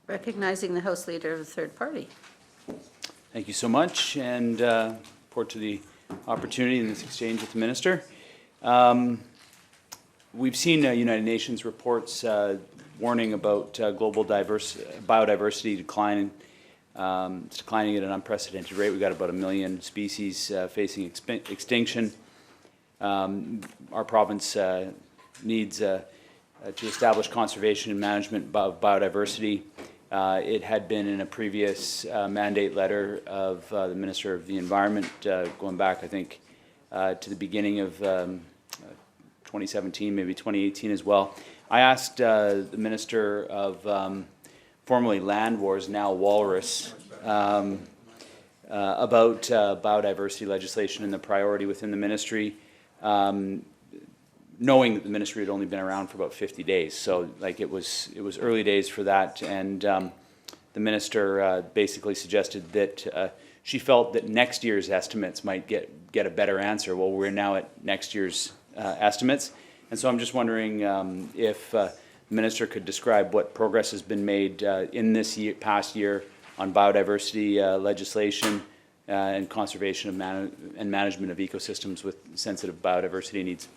Recognizing the House Leader of the third party. Thank you so much, and report to the opportunity in this exchange with the Minister. We've seen United Nations reports warning about global biodiversity declining. It's declining at an unprecedented rate. We've got about 1 million species facing extinction. Our province needs to establish conservation and management of biodiversity. It had been in a previous mandate letter of the Minister of the Environment, going back, I think, to the beginning of 2017, maybe 2018 as well. I asked the Minister of formerly LandWRS, now WaLRS, about biodiversity legislation and the priority within the ministry, knowing that the ministry had only been around for about 50 days. So like it was early days for that, and the minister basically suggested that she felt that next year's estimates might get a better answer. Well, we're now at next year's estimates, and so I'm just wondering if the minister could describe what progress has been made in this past year on biodiversity legislation and conservation of and management of ecosystems with sensitive biodiversity needs.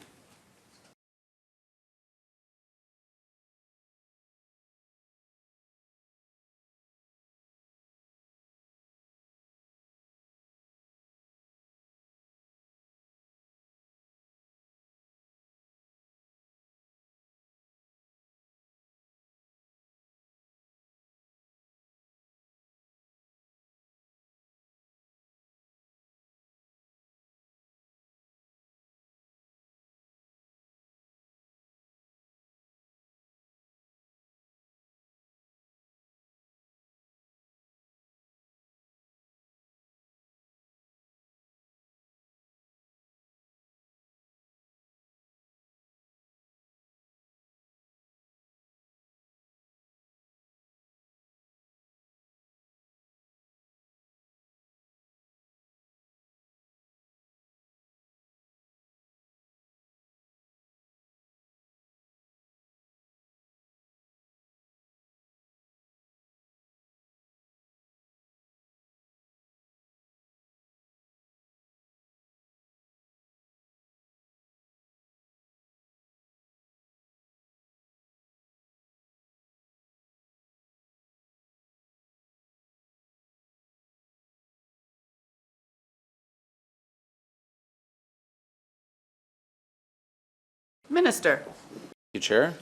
Minister. Thank you, Chair.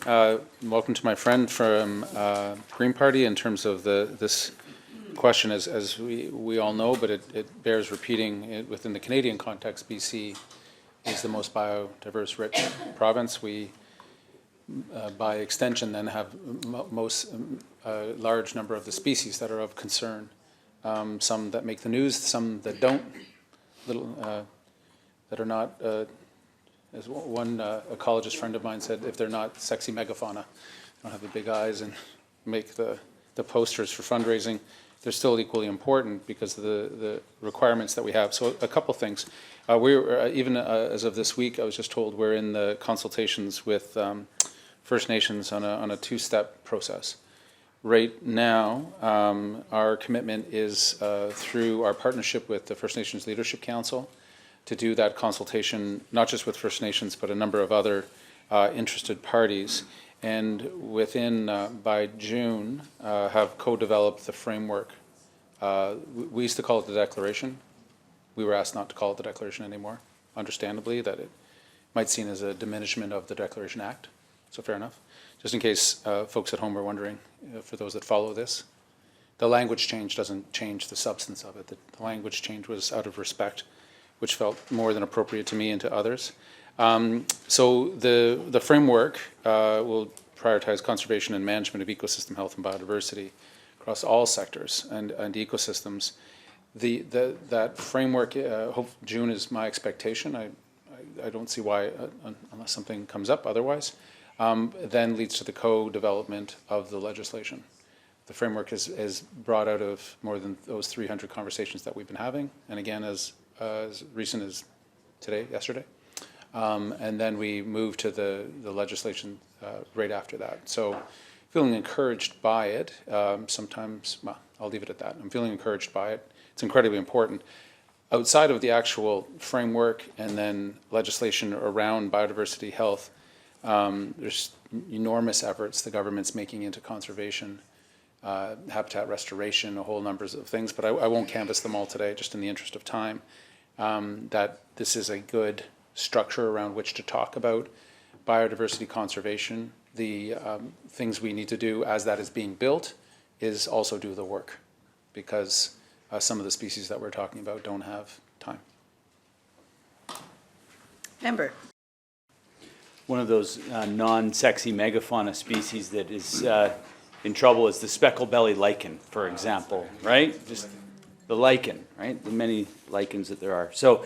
Welcome to my friend from Green Party in terms of this question, as we all know, but it bears repeating. Within the Canadian context, BC is the most biodiverse rich province. We, by extension, then have most large number of the species that are of concern. Some that make the news, some that don't, that are not. As one ecologist friend of mine said, if they're not sexy megafauna, don't have the big eyes and make the posters for fundraising, they're still equally important because of the requirements that we have. So a couple things. We're, even as of this week, I was just told we're in the consultations with First Nations on a two-step process. Right now, our commitment is through our partnership with the First Nations Leadership Council to do that consultation, not just with First Nations, but a number of other interested parties. And within, by June, have co-developed the framework. We used to call it the declaration. We were asked not to call it the declaration anymore, understandably, that it might seem as a diminishment of the Declaration Act. So fair enough. Just in case folks at home are wondering, for those that follow this, the language change doesn't change the substance of it. The language change was out of respect, which felt more than appropriate to me and to others. So the framework will prioritize conservation and management of ecosystem health and biodiversity across all sectors and ecosystems. That framework, June is my expectation. I don't see why, unless something comes up otherwise, then leads to the co-development of the legislation. The framework is brought out of more than those 300 conversations that we've been having, and again, as recent as yesterday. And then we move to the legislation right after that. So feeling encouraged by it. Sometimes, well, I'll leave it at that. I'm feeling encouraged by it. It's incredibly important. Outside of the actual framework and then legislation around biodiversity health, there's enormous efforts the government's making into conservation, habitat restoration, a whole number of things, but I won't canvass them all today, just in the interest of time. That this is a good structure around which to talk about biodiversity conservation. The things we need to do as that is being built is also do the work, because some of the species that we're talking about don't have time. Member. One of those non-sexy megafauna species that is in trouble is the speckled-bellied lichen, for example, right? Just the lichen, right? The many lichens that there are. So,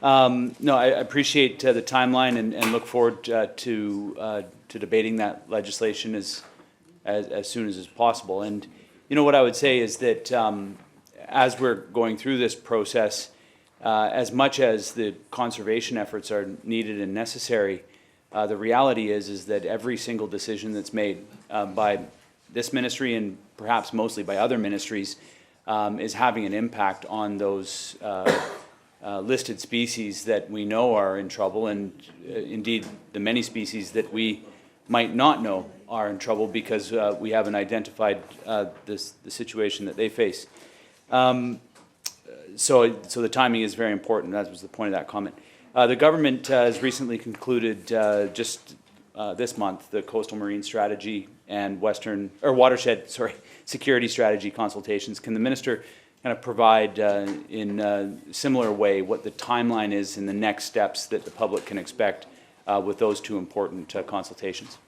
no, I appreciate the timeline and look forward to debating that legislation as soon as is possible. And you know what I would say is that as we're going through this process, as much as the conservation efforts are needed and necessary, the reality is that every single decision that's made by this ministry and perhaps mostly by other ministries is having an impact on those listed species that we know are in trouble, and indeed the many species that we might not know are in trouble because we haven't identified the situation that they face. So the timing is very important. That was the point of that comment. The government has recently concluded just this month the Coastal Marine Strategy and Watershed Security Strategy consultations. Can the minister kind of provide in a similar way what the timeline is and the next steps that the public can expect with those two important consultations?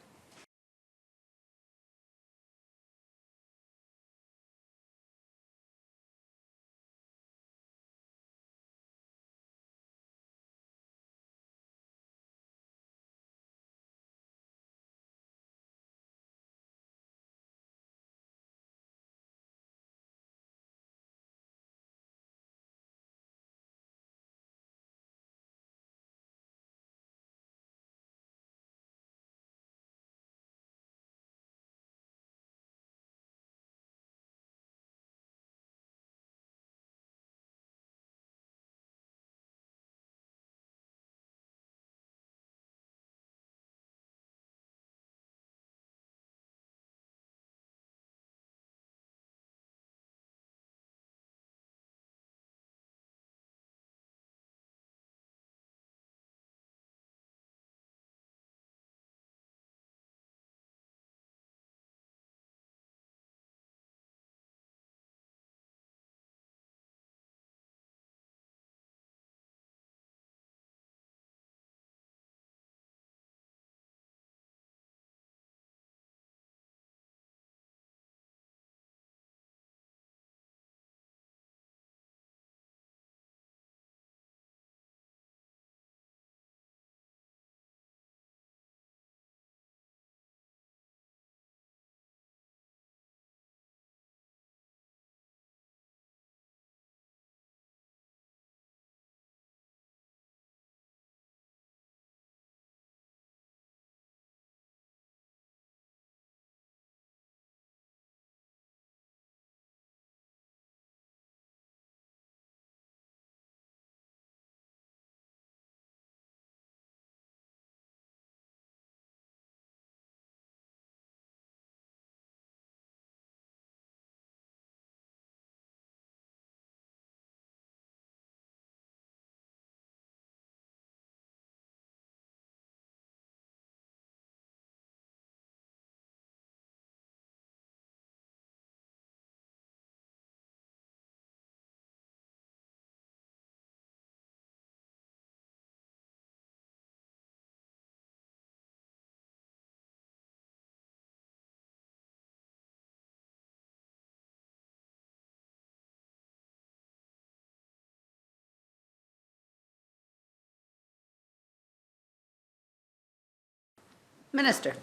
Minister.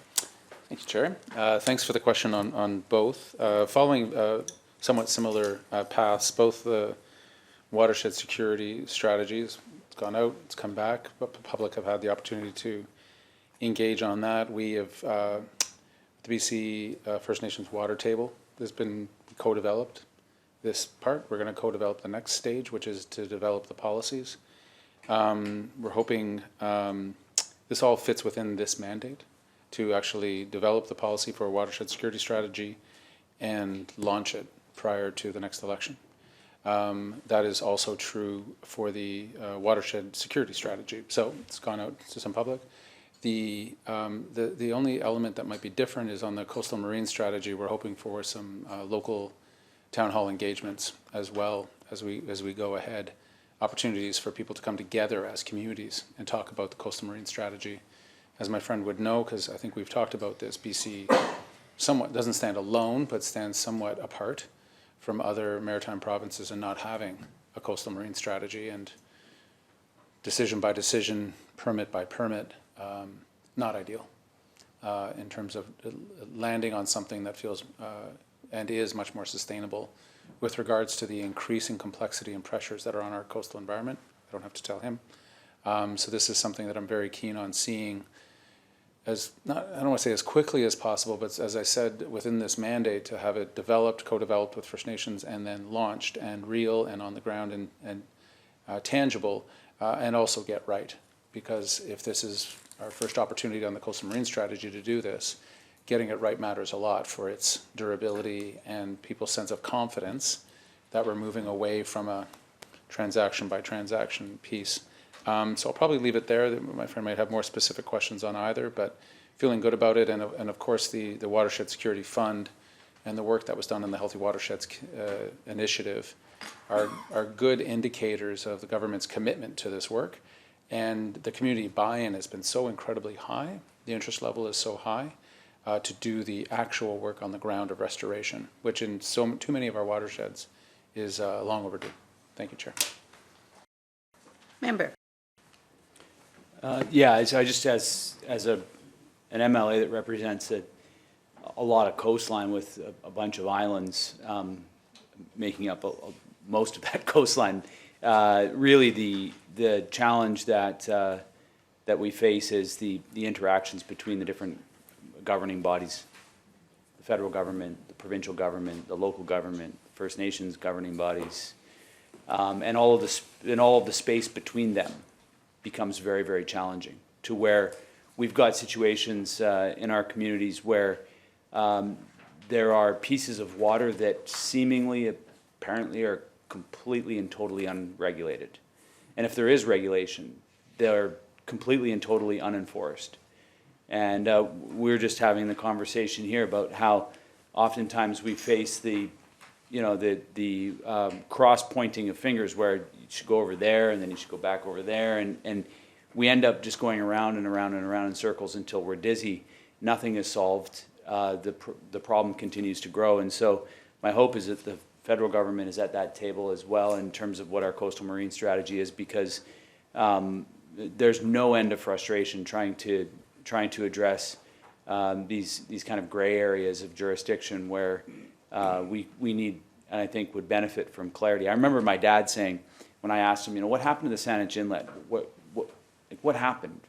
Thank you, Chair. Thanks for the question on both. Following somewhat similar paths, both the watershed security strategies, it's gone out, it's come back, but the public have had the opportunity to engage on that. We have the BC First Nations water table has been co-developed. This part, we're going to co-develop the next stage, which is to develop the policies. We're hoping this all fits within this mandate to actually develop the policy for a watershed security strategy and launch it prior to the next election. That is also true for the watershed security strategy. So it's gone out to some public. The only element that might be different is on the coastal marine strategy. We're hoping for some local town hall engagements as well as we go ahead. Opportunities for people to come together as communities and talk about the coastal marine strategy. As my friend would know, because I think we've talked about this, BC somewhat doesn't stand alone, but stands somewhat apart from other maritime provinces in not having a coastal marine strategy, and decision by decision, permit by permit, not ideal in terms of landing on something that feels and is much more sustainable with regards to the increasing complexity and pressures that are on our coastal environment. I don't have to tell him. So this is something that I'm very keen on seeing as, not, I don't want to say as quickly as possible, but as I said, within this mandate, to have it developed, co-developed with First Nations, and then launched and real and on the ground and tangible, and also get right. Because if this is our first opportunity on the coastal marine strategy to do this, getting it right matters a lot for its durability and people's sense of confidence that we're moving away from a transaction by transaction piece. So I'll probably leave it there. My friend might have more specific questions on either, but feeling good about it. And of course, the Watershed Security Fund and the work that was done in the Healthy Watersheds initiative are good indicators of the government's commitment to this work. And the community buy-in has been so incredibly high. The interest level is so high to do the actual work on the ground of restoration, which in too many of our watersheds is long overdue. Thank you, Chair. Member. Yeah, so I just as an MLA that represents a lot of coastline with a bunch of islands making up most of that coastline. Really, the challenge that we face is the interactions between the different governing bodies: the federal government, the provincial government, the local government, First Nations governing bodies, and all of the space between them becomes very, very challenging, to where we've got situations in our communities where there are pieces of water that seemingly, apparently, are completely and totally unregulated. And if there is regulation, they're completely and totally unenforced. And we're just having the conversation here about how oftentimes we face the cross-pointing of fingers, where you should go over there and then you should go back over there, and we end up just going around and around and around in circles until we're dizzy. Nothing is solved. The problem continues to grow, and so my hope is that the federal government is at that table as well in terms of what our coastal marine strategy is, because there's no end of frustration trying to address these kind of gray areas of jurisdiction where we need, and I think would benefit from clarity. I remember my dad saying, when I asked him, what happened to the Saanich Inlet? What happened?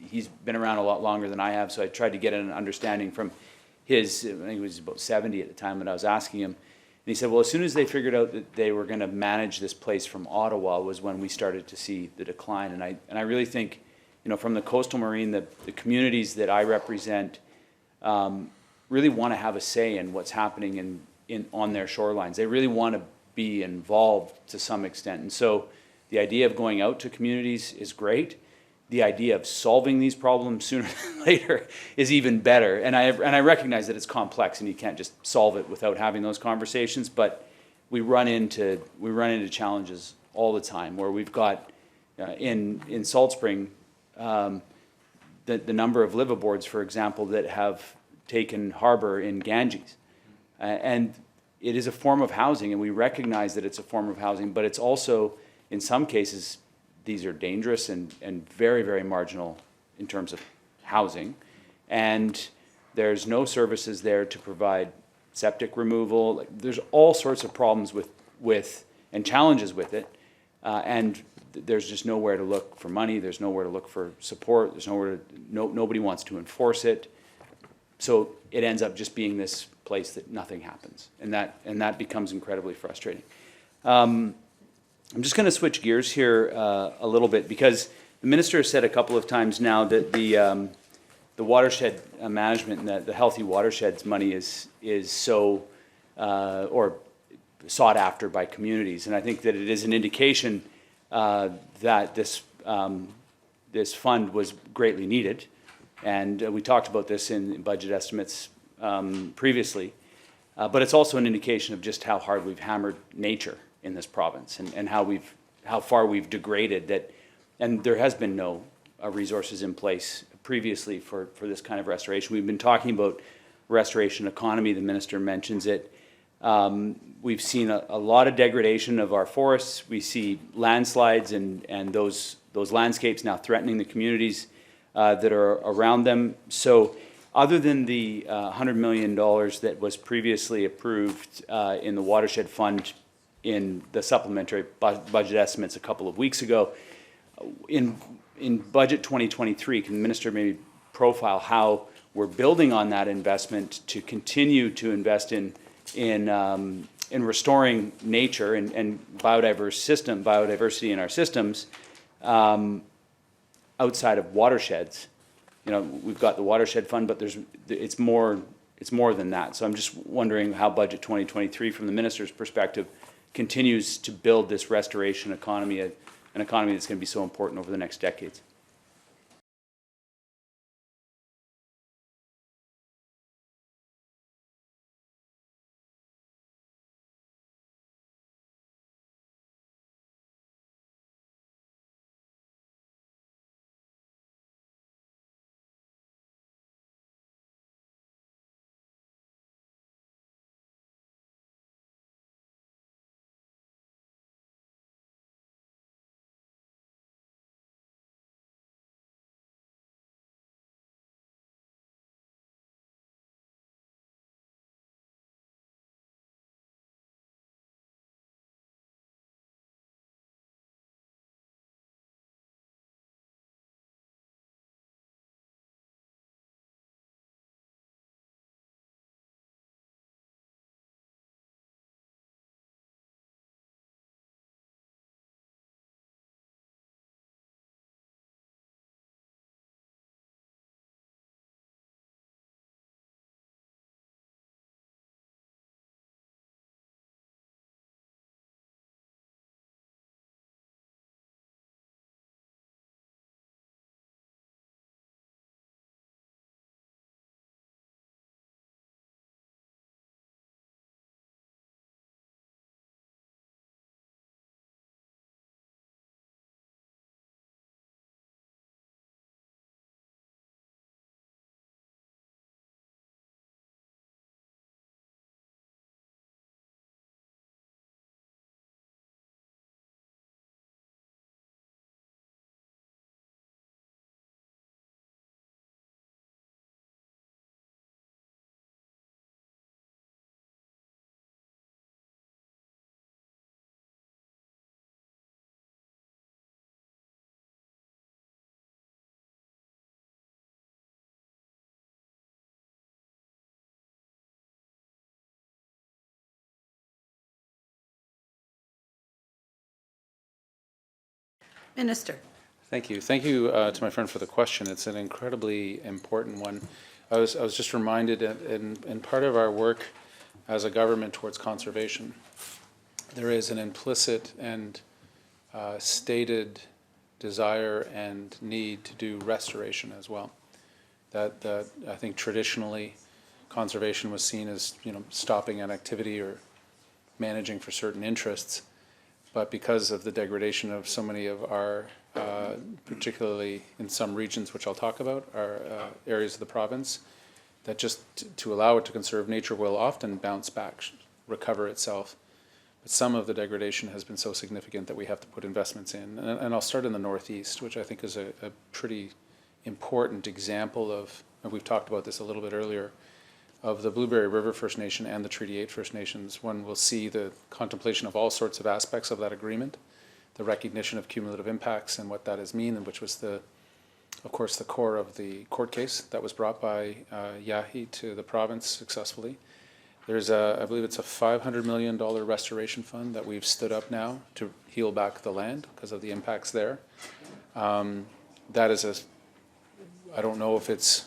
He's been around a lot longer than I have, so I tried to get an understanding from his, I think he was about 70 at the time when I was asking him. And he said, well, as soon as they figured out that they were going to manage this place from Ottawa was when we started to see the decline. And I really think, from the coastal marine, the communities that I represent really want to have a say in what's happening on their shorelines. They really want to be involved to some extent. And so the idea of going out to communities is great. The idea of solving these problems sooner than later is even better. And I recognize that it's complex and you can't just solve it without having those conversations, but we run into challenges all the time where we've got in Salt Spring the number of liveaboards, for example, that have taken harbor in Ganges. And it is a form of housing, and we recognize that it's a form of housing, but it's also, in some cases, these are dangerous and very, very marginal in terms of housing. And there's no services there to provide septic removal. There's all sorts of problems with and challenges with it. And there's just nowhere to look for money. There's nowhere to look for support. There's nobody wants to enforce it. So it ends up just being this place that nothing happens, and that becomes incredibly frustrating. I'm just going to switch gears here a little bit, because the minister has said a couple of times now that the watershed management and the healthy watersheds money is so or sought after by communities, and I think that it is an indication that this fund was greatly needed, and we talked about this in budget estimates previously, but it's also an indication of just how hard we've hammered nature in this province, and how far we've degraded that, and there has been no resources in place previously for this kind of restoration. We've been talking about restoration economy. The minister mentions it. We've seen a lot of degradation of our forests. We see landslides and those landscapes now threatening the communities that are around them. So other than the $100 million that was previously approved in the watershed fund in the supplementary budget estimates a couple of weeks ago, in budget 2023, can the minister maybe profile how we're building on that investment to continue to invest in restoring nature and biodiversity in our systems outside of watersheds? You know, we've got the watershed fund, but it's more than that. So I'm just wondering how budget 2023, from the minister's perspective, continues to build this restoration economy, an economy that's going to be so important over the next decades. Minister. Thank you. Thank you to my friend for the question. It's an incredibly important one. I was just reminded in part of our work as a government towards conservation, there is an implicit and stated desire and need to do restoration as well. That I think traditionally conservation was seen as, you know, stopping an activity or managing for certain interests. But because of the degradation of so many of our, particularly in some regions, which I'll talk about, our areas of the province, that just to allow it to conserve, nature will often bounce back, recover itself. But some of the degradation has been so significant that we have to put investments in. And I'll start in the Northeast, which I think is a pretty important example of, and we've talked about this a little bit earlier, of the Blueberry River First Nation and the Treaty 8 First Nations. One will see the contemplation of all sorts of aspects of that agreement, the recognition of cumulative impacts and what that has mean, and which was the of course, the core of the court case that was brought by Yahi to the province successfully. There's I believe it's a $500 million restoration fund that we've stood up now to heal back the land because of the impacts there. That is I don't know if it's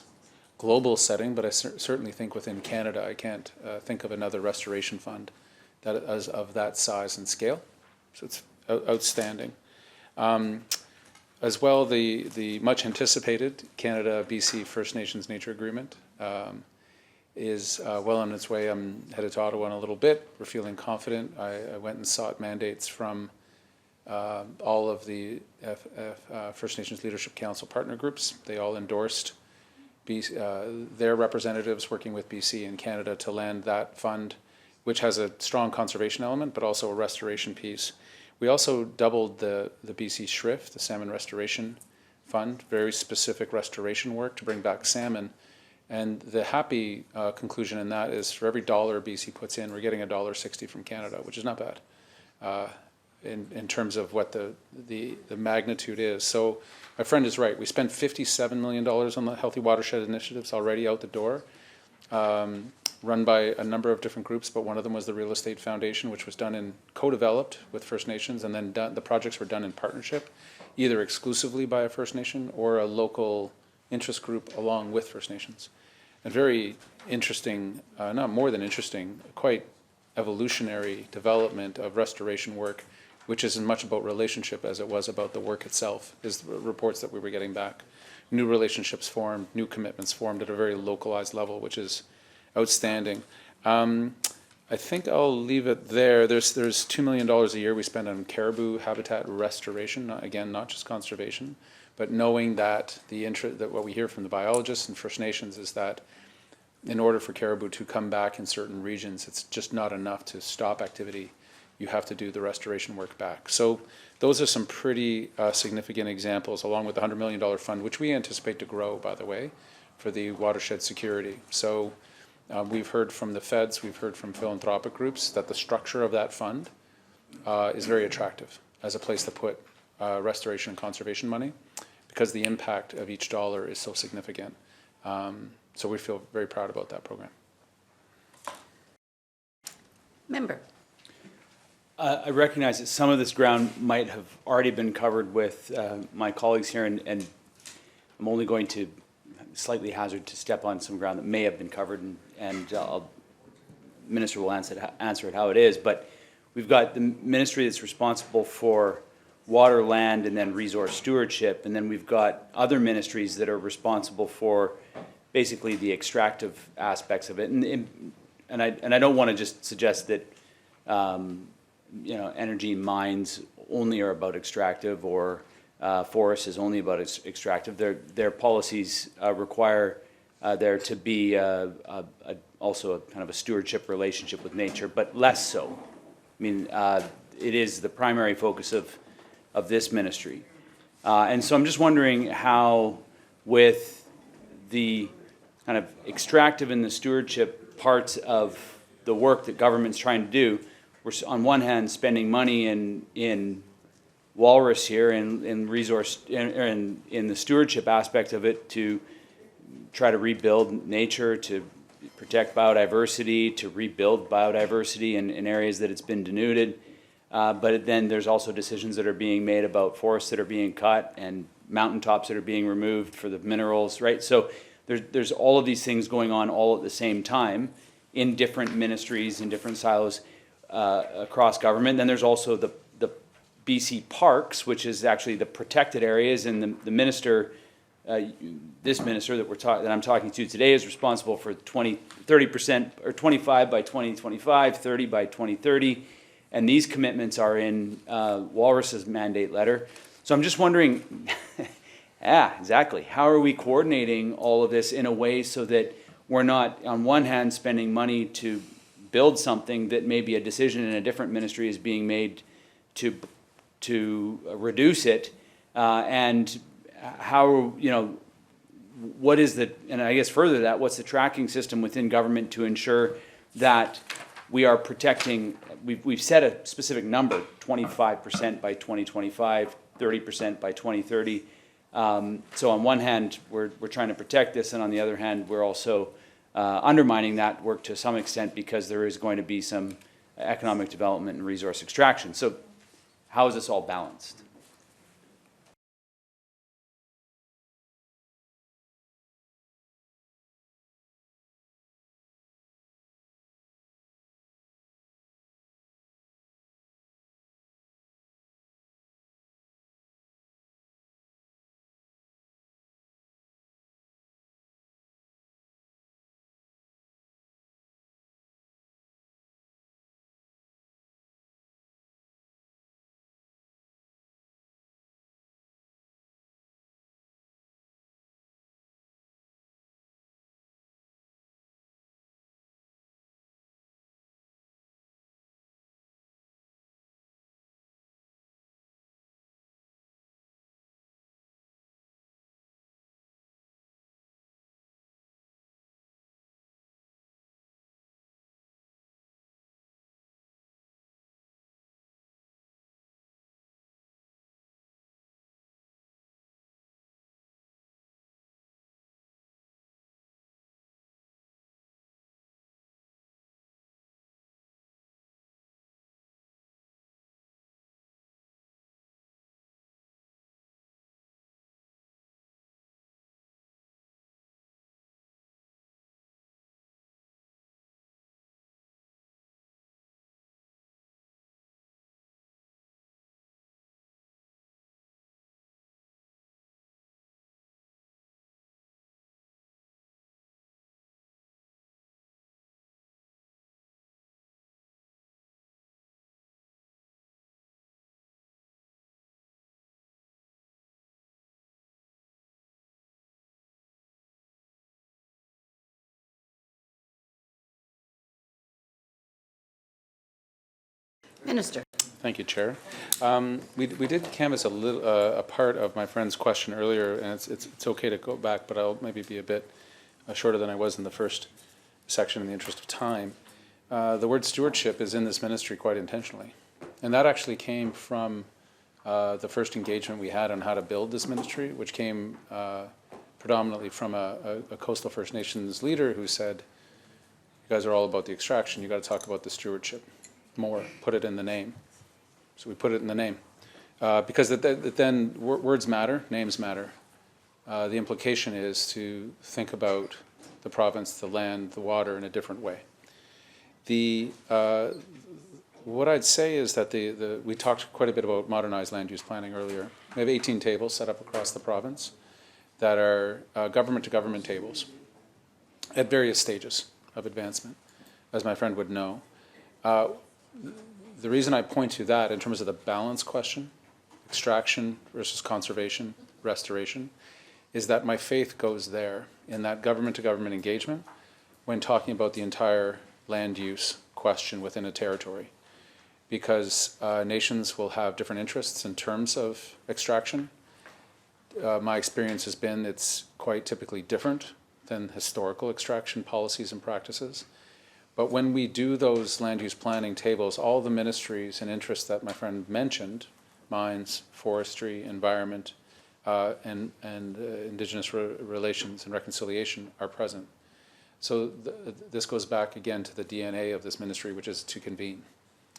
global setting, but I certainly think within Canada, I can't think of another restoration fund that is of that size and scale. So it's outstanding. As well, the much anticipated Canada-BC First Nations Nature Agreement is well on its way. I'm headed to Ottawa in a little bit. We're feeling confident. I went and sought mandates from all of the First Nations Leadership Council partner groups. They all endorsed their representatives working with BC and Canada to land that fund, which has a strong conservation element, but also a restoration piece. We also doubled the BC SRIF, the Salmon Restoration Fund, very specific restoration work to bring back salmon. And the happy conclusion in that is for every dollar BC puts in, we're getting $1.60 from Canada, which is not bad in terms of what the magnitude is. So my friend is right. We spent $57 million on the Healthy Watershed Initiatives already out the door, run by a number of different groups, but one of them was the Real Estate Foundation, which was done in co-developed with First Nations, and then the projects were done in partnership, either exclusively by a First Nation or a local interest group along with First Nations. And very interesting, not more than interesting, quite evolutionary development of restoration work, which isn't much about relationship as it was about the work itself, is the reports that we were getting back. New relationships formed, new commitments formed at a very localized level, which is outstanding. I think I'll leave it there. There's $2 million a year we spend on caribou habitat restoration, again, not just conservation, but knowing that that what we hear from the biologists and First Nations is that in order for caribou to come back in certain regions, it's just not enough to stop activity. You have to do the restoration work back. So those are some pretty significant examples, along with the $100 million fund, which we anticipate to grow, by the way, for the watershed security. So we've heard from the feds, we've heard from philanthropic groups that the structure of that fund is very attractive as a place to put restoration and conservation money, because the impact of each dollar is so significant. So we feel very proud about that program. Member. I recognize that some of this ground might have already been covered with my colleagues here, and I'm only going to slightly hazard to step on some ground that may have been covered, and Minister will answer it how it is. But we've got the ministry that's responsible for water, land, and then resource stewardship, and then we've got other ministries that are responsible for basically the extractive aspects of it. And I don't want to just suggest that energy mines only are about extractive, or forest is only about extractive. Their policies require there to be also a kind of a stewardship relationship with nature, but less so. I mean, it is the primary focus of this ministry. And so I'm just wondering how, with the kind of extractive and the stewardship parts of the work that government's trying to do, we're on one hand spending money in WaLRS here, in resource, in the stewardship aspect of it, to try to rebuild nature, to protect biodiversity, to rebuild biodiversity in areas that it's been denuded. But then there's also decisions that are being made about forests that are being cut and mountaintops that are being removed for the minerals, right? So there's all of these things going on all at the same time in different ministries, in different silos across government. Then there's also the BC parks, which is actually the protected areas, and the minister, this minister that I'm talking to today, is responsible for 30%, or 25 by 2025, 30 by 2030, and these commitments are in WaLRS's mandate letter. So I'm just wondering, exactly, how are we coordinating all of this in a way so that we're not, on one hand, spending money to build something that maybe a decision in a different ministry is being made to reduce it, and how, what is and I guess further that, what's the tracking system within government to ensure that we are protecting, we've set a specific number, 25% by 2025, 30% by 2030, So on one hand, we're trying to protect this, and on the other hand, we're also undermining that work to some extent because there is going to be some economic development and resource extraction. So how is this all balanced? Minister. Thank you, Chair. We did canvass a part of my friend's question earlier, and it's okay to go back, but I'll maybe be a bit shorter than I was in the first section in the interest of time. The word stewardship is in this ministry quite intentionally, and that actually came from the first engagement we had on how to build this ministry, which came predominantly from a coastal First Nations leader who said, "You guys are all about the extraction. You got to talk about the stewardship more. Put it in the name." So we put it in the name because then words matter, names matter. The implication is to think about the province, the land, the water in a different way. What I'd say is that we talked quite a bit about modernized land use planning earlier. We have 18 tables set up across the province that are government-to-government tables at various stages of advancement, as my friend would know. The reason I point to that in terms of the balance question, extraction versus conservation, restoration, is that my faith goes there in that government-to-government engagement when talking about the entire land use question within a territory. Because nations will have different interests in terms of extraction. My experience has been it's quite typically different than historical extraction policies and practices. But when we do those land use planning tables, all the ministries and interests that my friend mentioned, mines, forestry, environment, and Indigenous relations and reconciliation are present. So this goes back again to the DNA of this ministry, which is to convene.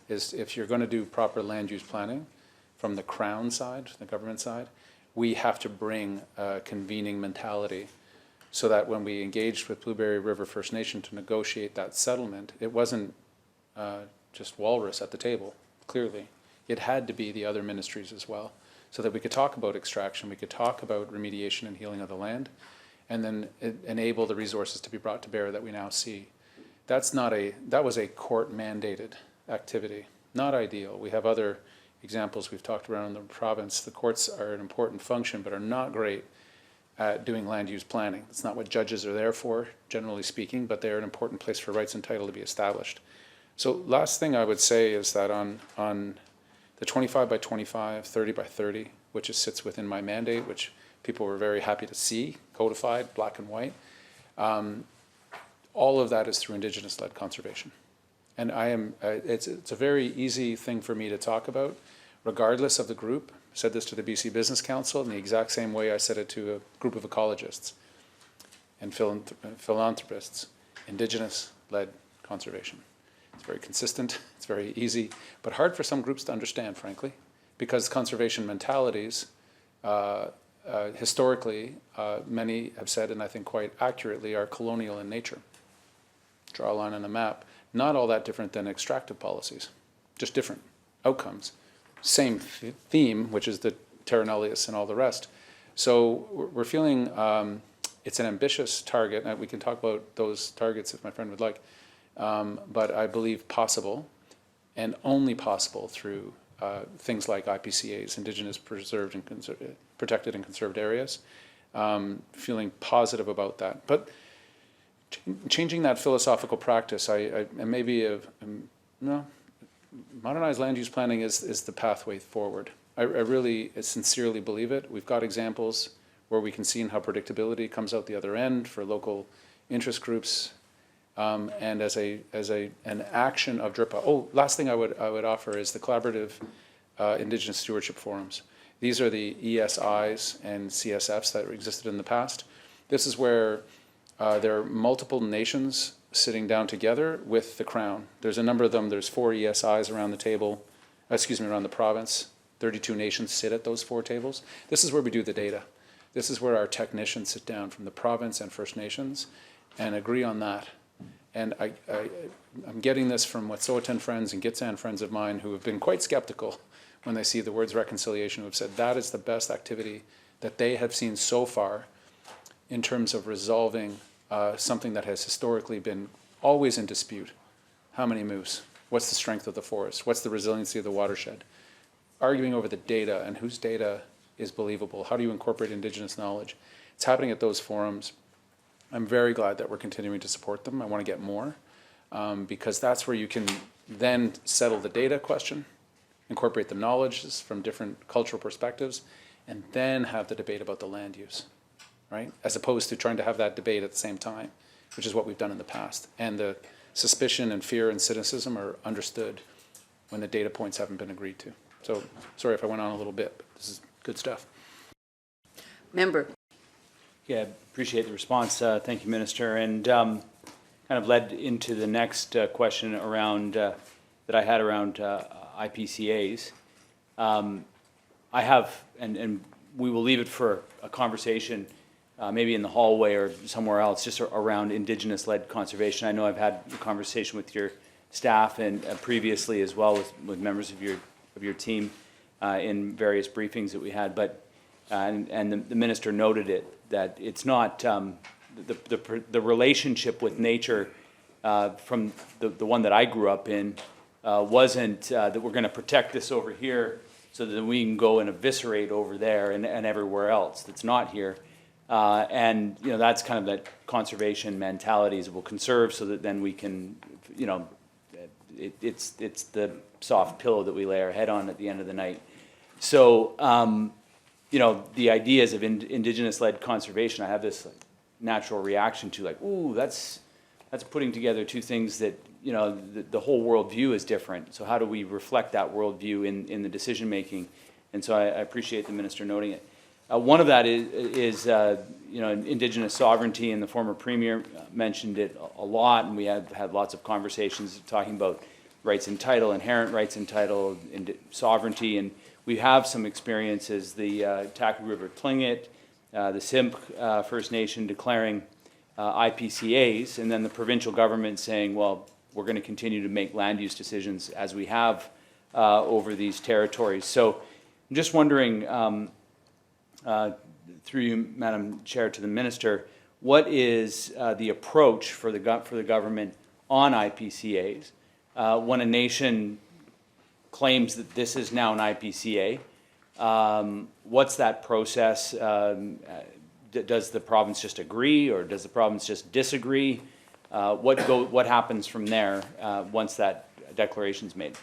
Is if you're going to do proper land use planning from the Crown side, the government side, we have to bring a convening mentality so that when we engaged with Blueberry River First Nation to negotiate that settlement, it wasn't just WaLRS at the table, clearly. It had to be the other ministries as well, so that we could talk about extraction, we could talk about remediation and healing of the land, and then enable the resources to be brought to bear that we now see. That was a court-mandated activity, not ideal. We have other examples we've talked around in the province. The courts are an important function, but are not great at doing land use planning. It's not what judges are there for, generally speaking, but they're an important place for rights and title to be established. So last thing I would say is that on the 25 by 25, 30 by 30, which sits within my mandate, which people were very happy to see, codified, black and white, all of that is through Indigenous-led conservation. And it's a very easy thing for me to talk about, regardless of the group, said this to the BC Business Council in the exact same way I said it to a group of ecologists and philanthropists, Indigenous-led conservation. It's very consistent, it's very easy, but hard for some groups to understand, frankly, because conservation mentalities, historically, many have said, and I think quite accurately, are colonial in nature. Draw a line on a map. Not all that different than extractive policies, just different outcomes. Same theme, which is the terra nullius and all the rest. So we're feeling it's an ambitious target, and we can talk about those targets if my friend would like, but I believe possible, and only possible through things like IPCAs, Indigenous Preserved and Protected and Conserved Areas. Feeling positive about that. But changing that philosophical practice, modernized land use planning is the pathway forward. I really sincerely believe it. We've got examples where we can see how predictability comes out the other end for local interest groups, and as an action of DRIPA. Oh, last thing I would offer is the collaborative Indigenous Stewardship Forums. These are the ESIs and CSFs that existed in the past. This is where there are multiple nations sitting down together with the Crown. There's a number of them. There's 4 ESIs around the table, around the province. 32 nations sit at those 4 tables. This is where we do the data. This is where our technicians sit down from the province and First Nations and agree on that. And I'm getting this from Wet'suwet'en friends and Gitxsan friends of mine who have been quite skeptical when they see the words reconciliation, who have said that is the best activity that they have seen so far in terms of resolving something that has historically been always in dispute. How many moose? What's the strength of the forest? What's the resiliency of the watershed? Arguing over the data and whose data is believable. How do you incorporate Indigenous knowledge? It's happening at those forums. I'm very glad that we're continuing to support them. I want to get more because that's where you can then settle the data question, incorporate the knowledge from different cultural perspectives, and then have the debate about the land use, right? As opposed to trying to have that debate at the same time, which is what we've done in the past. And the suspicion and fear and cynicism are understood when the data points haven't been agreed to. So sorry if I went on a little bit, but this is good stuff. Member. Yeah, appreciate the response. Thank you, Minister. And kind of led into the next question around that I had around IPCAs. I have, and we will leave it for a conversation maybe in the hallway or somewhere else, just around Indigenous-led conservation. I know I've had a conversation with your staff and previously as well with members of your team in various briefings that we had. But and the minister noted it that it's not the relationship with nature from the one that I grew up in wasn't that we're going to protect this over here so that we can go and eviscerate over there and everywhere else that's not here. And that's kind of that conservation mentality is we'll conserve so that then we can, it's the soft pillow that we lay our head on at the end of the night. So, the ideas of Indigenous-led conservation, I have this natural reaction to ooh, that's putting together two things that, the whole worldview is different. So how do we reflect that worldview in the decision-making? And so I appreciate the minister noting it. One of that is Indigenous sovereignty, and the former Premier mentioned it a lot, and we have had lots of conversations talking about rights in title, inherent rights in title, sovereignty, and we have some experiences, the Taku River Tlingit, the Simp First Nation declaring IPCAs, and then the provincial government saying, well, we're going to continue to make land use decisions as we have over these territories. So I'm just wondering, through you, Madam Chair, to the Minister, what is the approach for the government on IPCAs when a nation claims that this is now an IPCA? What's that process? Does the province just agree, or does the province just disagree? What happens from there once that declaration's made?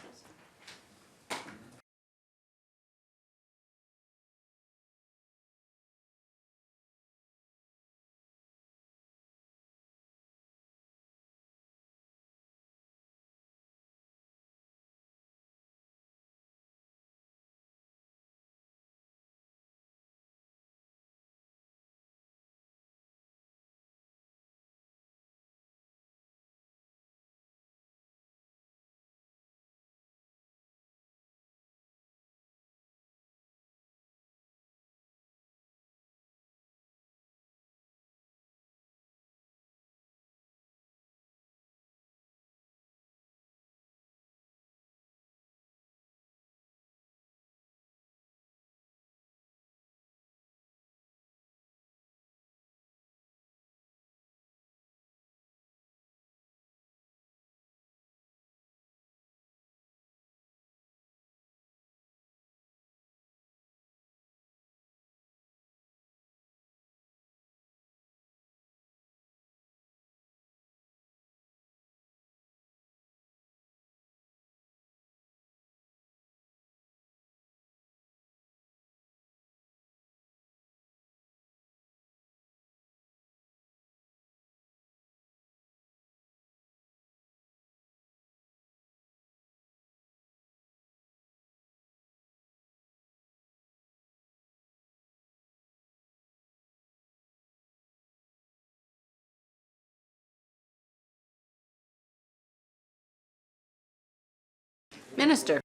Minister.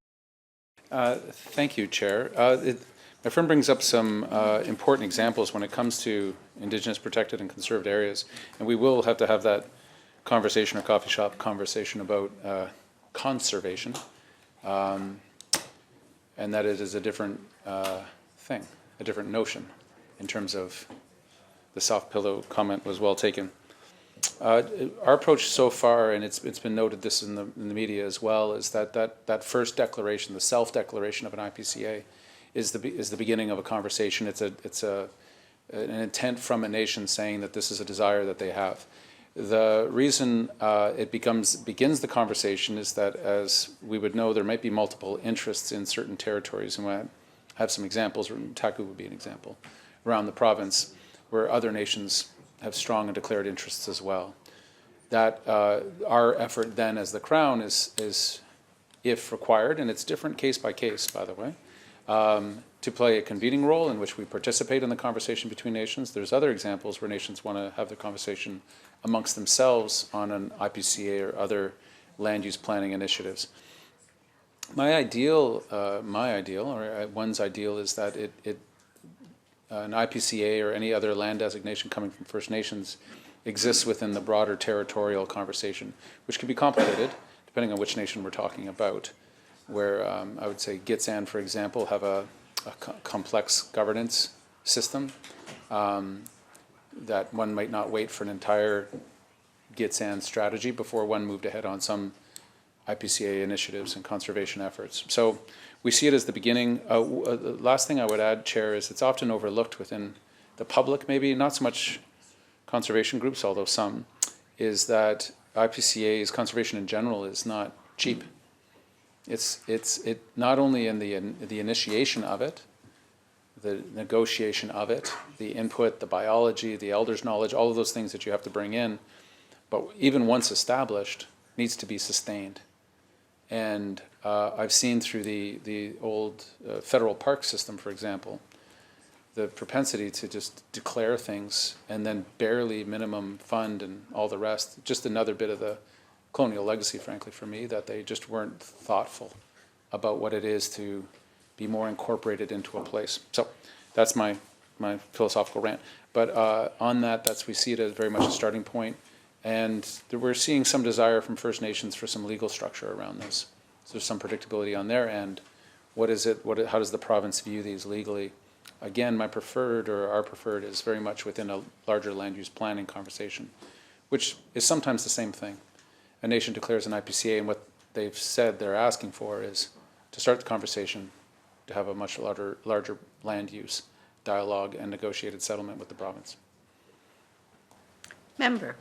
Thank you, Chair. My friend brings up some important examples when it comes to Indigenous protected and conserved areas, and we will have to have that conversation or coffee shop conversation about conservation, and that it is a different thing, a different notion in terms of the soft pillow comment was well taken. Our approach so far, and it's been noted this in the media as well, is that first declaration, the self-declaration of an IPCA, is the beginning of a conversation. It's an intent from a nation saying that this is a desire that they have. The reason it begins the conversation is that, as we would know, there might be multiple interests in certain territories, and I have some examples. Taku would be an example around the province where other nations have strong and declared interests as well. That our effort then as the Crown is, if required, and it's different case by case, by the way, to play a convening role in which we participate in the conversation between nations. There's other examples where nations want to have the conversation amongst themselves on an IPCA or other land use planning initiatives. My ideal, or one's ideal, is that an IPCA or any other land designation coming from First Nations exists within the broader territorial conversation, which can be complicated depending on which nation we're talking about, where I would say Gitxsan, for example, have a complex governance system that one might not wait for an entire Gitxsan strategy before one moved ahead on some IPCA initiatives and conservation efforts. So we see it as the beginning. The last thing I would add, Chair, is it's often overlooked within the public, maybe not so much conservation groups, although some, is that IPCA's conservation in general is not cheap. It's not only in the initiation of it, the negotiation of it, the input, the biology, the elders' knowledge, all of those things that you have to bring in, but even once established, needs to be sustained. And I've seen through the old federal park system, for example, the propensity to just declare things and then barely minimum fund and all the rest, just another bit of the colonial legacy, frankly, for me, that they just weren't thoughtful about what it is to be more incorporated into a place. So that's my philosophical rant. But on that, we see it as very much a starting point. And we're seeing some desire from First Nations for some legal structure around this. So there's some predictability on their end. What is it? How does the province view these legally? Again, my preferred, or our preferred, is very much within a larger land use planning conversation, which is sometimes the same thing. A nation declares an IPCA, and what they've said they're asking for is to start the conversation, to have a much larger land use dialogue and negotiated settlement with the province. Member.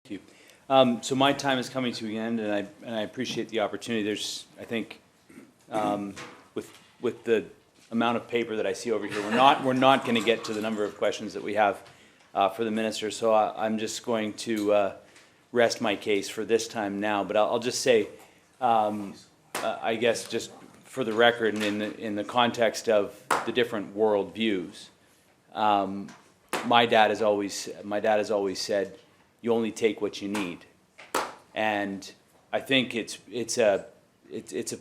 Thank you. So my time is coming to an end, and I appreciate the opportunity. There's, I think, with the amount of paper that I see over here, we're not going to get to the number of questions that we have for the minister. So I'm just going to rest my case for this time now. But I'll just say, I guess, just for the record, and in the context of the different world views, my dad has always said, you only take what you need. And I think it's a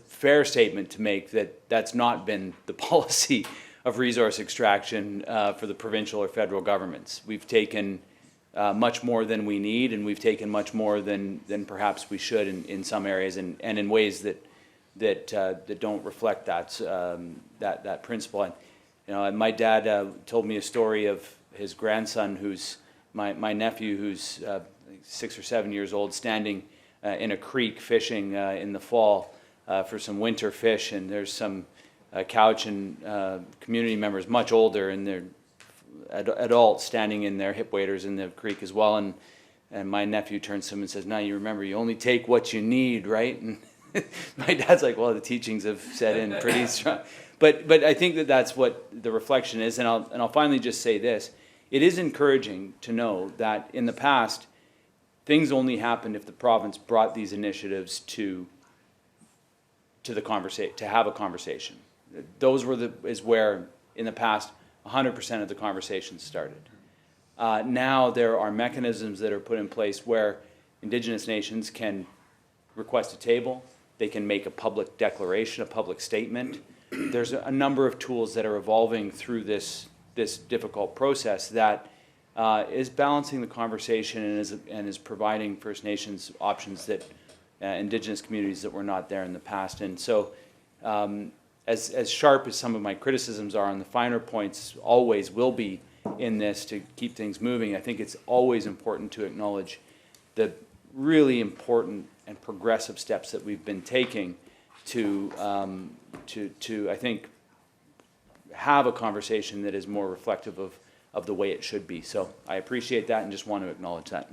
fair statement to make that that's not been the policy of resource extraction for the provincial or federal governments. We've taken much more than we need, and we've taken much more than perhaps we should in some areas, and in ways that don't reflect that principle. And you know, my dad told me a story of his grandson, who's my nephew, who's 6 or 7 years old, standing in a creek fishing in the fall for some winter fish, and there's some couch and community members much older, and they're adults standing in their hip waders in the creek as well, and my nephew turns to him and says, now you remember, you only take what you need, right? And my dad's like, well, the teachings have set in pretty strong. But I think that's what the reflection is, and I'll finally just say this. It is encouraging to know that in the past, things only happened if the province brought these initiatives to have a conversation. Those is where, in the past, 100% of the conversations started. Now there are mechanisms that are put in place where Indigenous nations can request a table, They can make a public declaration, a public statement. There's a number of tools that are evolving through this difficult process that is balancing the conversation and is providing First Nations options that Indigenous communities that were not there in the past. And so as sharp as some of my criticisms are on the finer points always will be in this to keep things moving, I think it's always important to acknowledge the really important and progressive steps that we've been taking to I think, have a conversation that is more reflective of the way it should be. So I appreciate that and just want to acknowledge that.